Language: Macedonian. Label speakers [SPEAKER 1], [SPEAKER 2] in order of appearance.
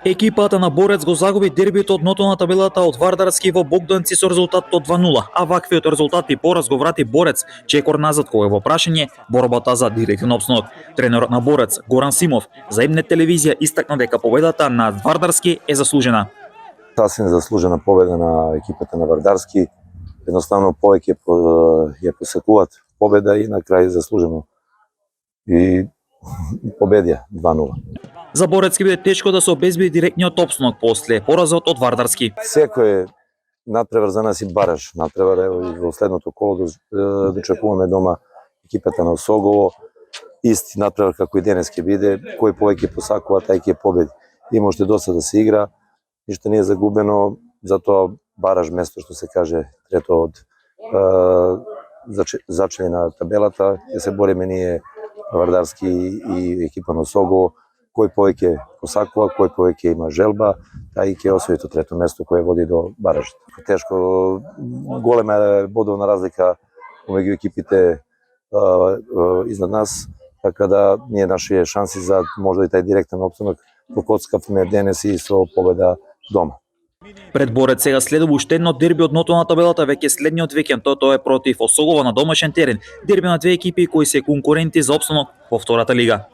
[SPEAKER 1] Екипата на Борец го загуби дербито од дното на табелата од Вардарски во Богданци со резултат од 2:0, а ваквиот резултат и пораз го врати Борец чекор назад кога е во прашање борбата за директен опстанок. Тренерот на Борец, Горан Симов, за М-нет телевизија истакна дека победата на Вардарски е заслужена.
[SPEAKER 2] Сасвим заслужена победа на екипата на Вардарски. Едноставно повеќе ја посекуваат победа и на крај заслужено и победија 2:0.
[SPEAKER 1] За Борец ќе биде тешко да се обезбеди директниот опстанок после поразот од Вардарски.
[SPEAKER 2] Секој надпревар за нас и бараж. Надпревар е во следното коло дочекуваме дома екипата на Осогово. Исти надпревар како и денес ќе биде, кој повеќе посакува тај ќе победи. Има уште доста да се игра, ништо не е загубено, затоа бараж место што се каже трето од зачели на табелата, ќе се бориме ние Вардарски и екипа на Осогово, кој повеќе посакува, кој повеќе има желба, тај ќе освои то трето место кое води до баражот. Тешко, голема е бодовна разлика меѓу екипите изнад нас, така да ние нашите шанси за можда и тај директен опстанок покоцкавме денес и со победа дома.
[SPEAKER 1] Пред Борец сега следува уште едно дерби од дното на табелата веќе следниот викенд, тоа е против Осогово на домашен терен. Дерби на две екипи кои се конкуренти за опстанок во втората лига.